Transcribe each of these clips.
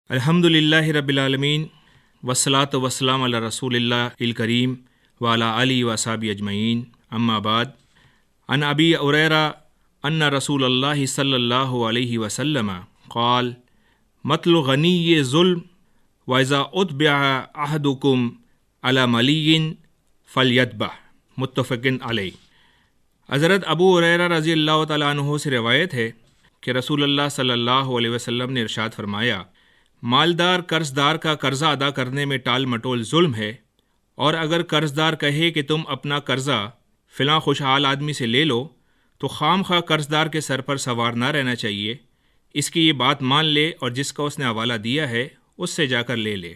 अल्हम्दुलिल्लाहि रब्बिल आलमीन वस्सलातु वस्सलामु अला रसूलिल्लाहिल करीम व अला आलिहि व अस्हाबिहि अजमईन अम्मा बाद। अन अबी हुरैरा अन्ना रसूलल्लाहि सल्लल्लाहु अलैहि वसल्लम क़ाल मतलु गनिय्यि ज़ुल्म व इज़ा उत्बिअ अहदुकुम अला मलिय्यिन फ़लयत्बह, मुत्तफ़क़ुन अलैह। हज़रत अबू हुरैरा रज़ियल्लाहु तआला अन्हु से रिवायत है कि रसूलुल्लाह सल्लल्लाहु अलैहि वसल्लम ने इरशाद फरमाया, मालदार कर्जदार का कर्जा अदा करने में टाल मटोल जुल्म है, और अगर कर्जदार कहे कि तुम अपना कर्जा फ़िलाँ खुशहाल आदमी से ले लो तो खाम खा कर्जदार के सर पर सवार ना रहना चाहिए। इसकी ये बात मान ले और जिसका उसने हवाला दिया है उससे जाकर ले ले।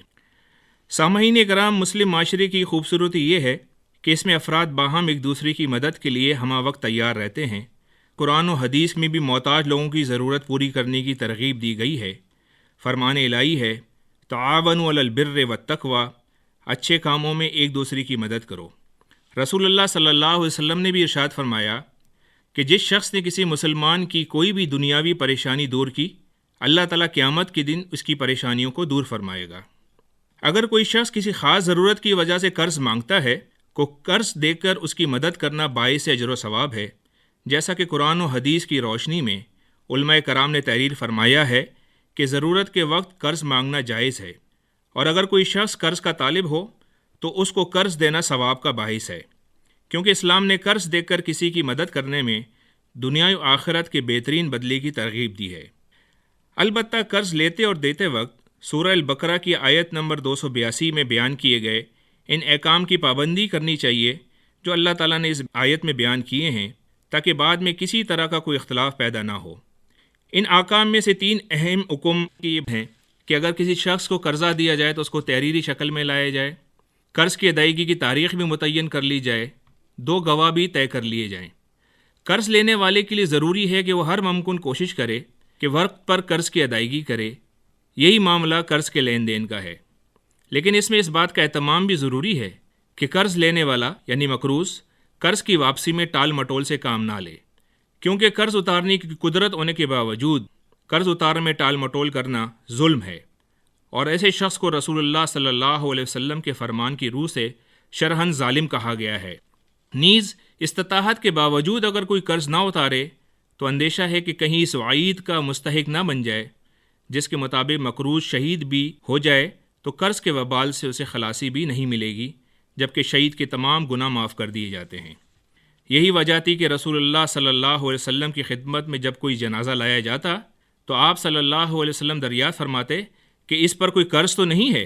सामईन कराम, मुस्लिम माशरे की खूबसूरती ये है कि इसमें अफराद बाहम एक दूसरे की मदद के लिए हमा वक्त तैयार रहते हैं। कुरान और हदीस में भी मोहताज लोगों की ज़रूरत पूरी करने की तरगीब दी गई है। फरमान इलाही है, तआवनु अलल बिर्रि वत्तक़वा, अच्छे कामों में एक दूसरे की मदद करो। रसूलुल्लाह सल्लल्लाहु अलैहि वसल्लम ने भी इरशाद फरमाया कि जिस शख्स ने किसी मुसलमान की कोई भी दुनियावी परेशानी दूर की, अल्लाह ताला क़यामत के दिन उसकी परेशानियों को दूर फरमाएगा। अगर कोई शख्स किसी ख़ास ज़रूरत की वजह से कर्ज़ मांगता है को कर्ज़ देकर उसकी मदद करना बाइस अजर व सवाब है, जैसा कि कुरान और हदीस की रोशनी में उलमाए कराम ने तहरीर फरमाया है कि ज़रूरत के वक्त कर्ज़ मांगना जायज़ है, और अगर कोई शख्स कर्ज़ का तालिब हो तो उसको कर्ज़ देना सवाब का बाइस है, क्योंकि इस्लाम ने कर्ज़ देकर किसी की मदद करने में दुनिया और आखिरत के बेहतरीन बदले की तरगीब दी है। अलबत्ता कर्ज़ लेते और देते वक्त सूरह अल-बकरा की आयत नंबर 282 में बयान किए गए इन अहकाम की पाबंदी करनी चाहिए जो अल्लाह ताला ने इस आयत में बयान किए हैं, ताकि बाद में किसी तरह का कोई इख्तलाफ पैदा ना हो। इन आकाम में से 3 अहम हुक्म ये हैं कि अगर किसी शख्स को कर्ज़ा दिया जाए तो उसको तहरीरी शक्ल में लाया जाए, कर्ज़ की अदायगी की तारीख़ भी मुतय्यन कर ली जाए, 2 गवाह भी तय कर लिए जाएँ। कर्ज़ लेने वाले के लिए ज़रूरी है कि वह हर मुमकिन कोशिश करे कि वक्त पर कर्ज़ की अदायगी करे। यही मामला कर्ज़ के लेन देन का है, लेकिन इसमें इस बात का एहतमाम भी ज़रूरी है कि कर्ज़ लेने वाला यानी मकरूज़ कर्ज़ की वापसी में टाल मटोल से काम ना ले, क्योंकि कर्ज़ उतारने की कुदरत होने के बावजूद कर्ज़ उतारने में टाल मटोल करना जुल्म है, और ऐसे शख्स को रसूलुल्लाह सल्लल्लाहु अलैहि वसल्लम के फरमान की रूह से शरहन ज़ालिम कहा गया है। नीज़ इस्ताहत के बावजूद अगर कोई कर्ज़ ना उतारे तो अंदेशा है कि कहीं इस वाईद का मुस्तहिक ना बन जाए, जिसके मुताबिक मकरूज़ शहीद भी हो जाए तो कर्ज़ के वबाल से उसे खलासी भी नहीं मिलेगी, जबकि शहीद के तमाम गुनाह माफ़ कर दिए जाते हैं। यही वजह थी कि रसूलुल्लाह सल्लल्लाहु अलैहि वसल्लम की खिदमत में जब कोई जनाजा लाया जाता तो आप सल्लल्लाहु अलैहि वसल्लम दरियात फरमाते कि इस पर कोई कर्ज़ तो नहीं है।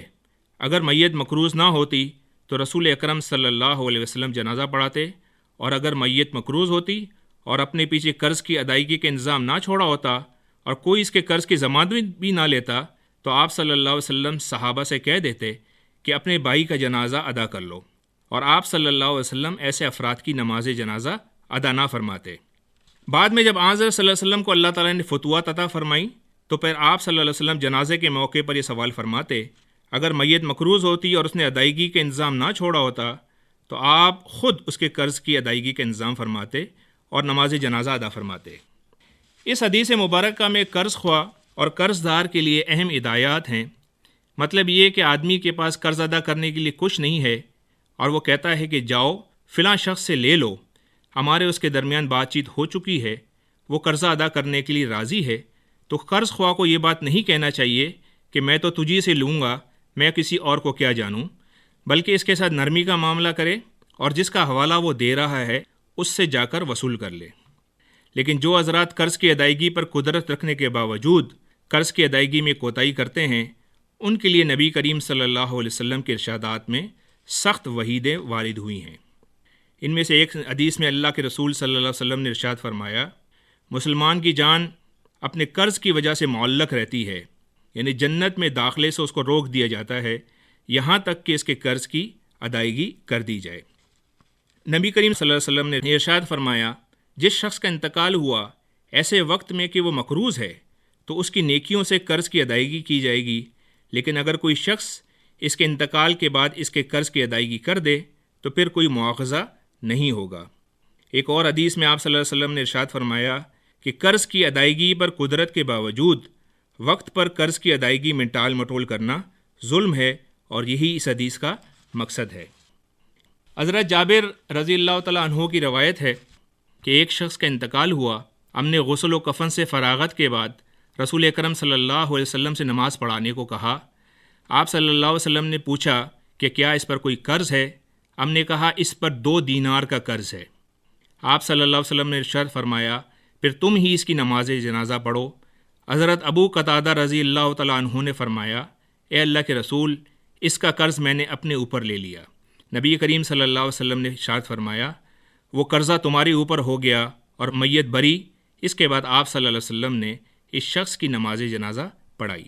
अगर मैयत मकरूज़ ना होती तो रसूल अकरम सल्लल्लाहु अलैहि वसल्लम जनाजा पढ़ाते, और अगर मैयत मकरूज़ होती और अपने पीछे कर्ज़ की अदायगी के इंतज़ाम ना छोड़ा होता और कोई इसके कर्ज़ की ज़मानत भी ना लेता तो आप सल्लल्लाहु अलैहि वसल्लम सहाबा से कह देते कि अपने भाई का जनाजा अदा कर लो, और आप सल्लल्लाहु अलैहि वसल्लम ऐसे अफराद की नमाज जनाजा अदा ना फरमाते। बाद में जब आज़र सल्लल्लाहु अलैहि वसल्लम को अल्लाह ताला ने फतुआत अता फरमाई तो फिर आप सल्लल्लाहु अलैहि वसल्लम जनाजे के मौके पर यह सवाल फरमाते, अगर मैयत मकरूज़ होती और उसने अदायगी के इंतज़ाम ना छोड़ा होता तो आप ख़ुद उसके कर्ज़ की अदायगी का इंतज़ाम फरमाते और नमाज जनाजा अदा फरमाते। इस हदीस मुबारक में कर्ज़ ख्वाह और कर्ज़दार के लिए अहम हिदायत हैं। मतलब ये कि आदमी के पास कर्ज़ अदा करने के लिए कुछ नहीं है और वो कहता है कि जाओ फ़िलाँ शख्स से ले लो, हमारे उसके दरमियान बातचीत हो चुकी है, वो कर्ज़ा अदा करने के लिए राज़ी है, तो कर्ज़ ख्वाह को ये बात नहीं कहना चाहिए कि मैं तो तुझी से लूँगा, मैं किसी और को क्या जानूँ, बल्कि इसके साथ नरमी का मामला करे और जिसका हवाला वो दे रहा है उससे जाकर वसूल कर ले। लेकिन जो हज़रात कर्ज़ की अदायगी पर कुदरत रखने के बावजूद कर्ज़ की अदायगी में कोताही करते हैं, उनके लिए नबी करीम सल्लल्लाहु अलैहि वसल्लम के इरशादात में सख्त वहीदें वारिद हुई हैं। इनमें से एक हदीस में अल्लाह के रसूल सल्लल्लाहु अलैहि वसल्लम ने इरशाद फरमाया, मुसलमान की जान अपने कर्ज़ की वजह से मुअल्लक़ रहती है, यानी जन्नत में दाखिले से उसको रोक दिया जाता है यहाँ तक कि इसके कर्ज़ की अदायगी कर दी जाए। नबी करीम सल्लल्लाहु अलैहि वसल्लम ने इरशाद फरमाया, जिस शख्स का इंतकाल हुआ ऐसे वक्त में कि वो मकरूज़ है तो उसकी नेकियों से कर्ज़ की अदायगी की जाएगी, लेकिन अगर कोई शख्स इसके इंतकाल के बाद इसके कर्ज़ की अदायगी कर दे तो फिर कोई मुआवज़ा नहीं होगा। एक और हदीस में आप सल्लल्लाहु अलैहि वसल्लम ने इरशाद फरमाया कि कर्ज़ की अदायगी पर कुदरत के बावजूद وقت پر قرض کی ادائیگی میں ٹال مٹول کرنا ظلم ہے، اور یہی اس حدیث کا مقصد ہے۔ حضرت جابر رضی اللہ تعالیٰ عنہ کی روایت ہے کہ ایک شخص کا انتقال ہوا۔ ہم نے غسل و کفن سے فراغت کے بعد رسول اکرم صلی اللہ علیہ وسلم سے نماز پڑھانے کو کہا۔ آپ صلی اللہ علیہ وسلم نے پوچھا کہ کیا اس پر کوئی قرض ہے؟ ہم نے کہا اس پر 2 دینار کا قرض ہے۔ آپ صلی اللہ علیہ وسلم نے ارشاد فرمایا پھر تم ہی اس کی نماز جنازہ پڑھو۔ حضرت ابو قتادہ رضی اللہ تعالیٰ عنہ نے فرمایا اے اللہ کے رسول، اس کا قرض میں نے اپنے اوپر لے لیا۔ نبی کریم صلی اللہ علیہ وسلم نے ارشاد فرمایا وہ قرضہ تمہارے اوپر ہو گیا اور میت بری۔ اس کے بعد آپ صلی اللہ علیہ وسلم نے اس شخص کی نماز جنازہ پڑھائی۔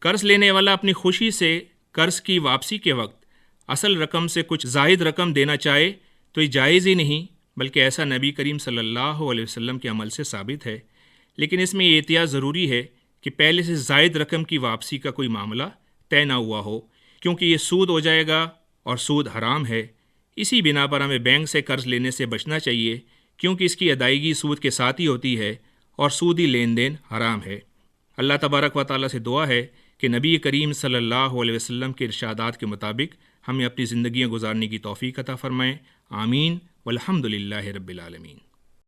قرض لینے والا اپنی خوشی سے قرض کی واپسی کے وقت اصل رقم سے کچھ زائد رقم دینا چاہے تو یہ جائز ہی نہیں، بلکہ ایسا نبی کریم صلی اللہ علیہ وسلم کے عمل سے ثابت ہے۔ لیکن اس میں یہ احتیاط ضروری ہے کہ پہلے سے زائد رقم کی واپسی کا کوئی معاملہ طے نہ ہوا ہو، کیونکہ یہ سود ہو جائے گا اور سود حرام ہے۔ اسی بنا پر ہمیں بینک سے قرض لینے سے بچنا چاہیے، کیونکہ اس کی ادائیگی سود کے ساتھ ہی ہوتی ہے اور سودی لین دین حرام ہے۔ اللہ تبارک و تعالیٰ سے دعا ہے کہ نبی کریم صلی اللہ علیہ وسلم کے ارشادات کے مطابق ہمیں اپنی زندگیاں گزارنے کی توفیق عطا فرمائیں۔ آمین والحمد للہ رب العالمین۔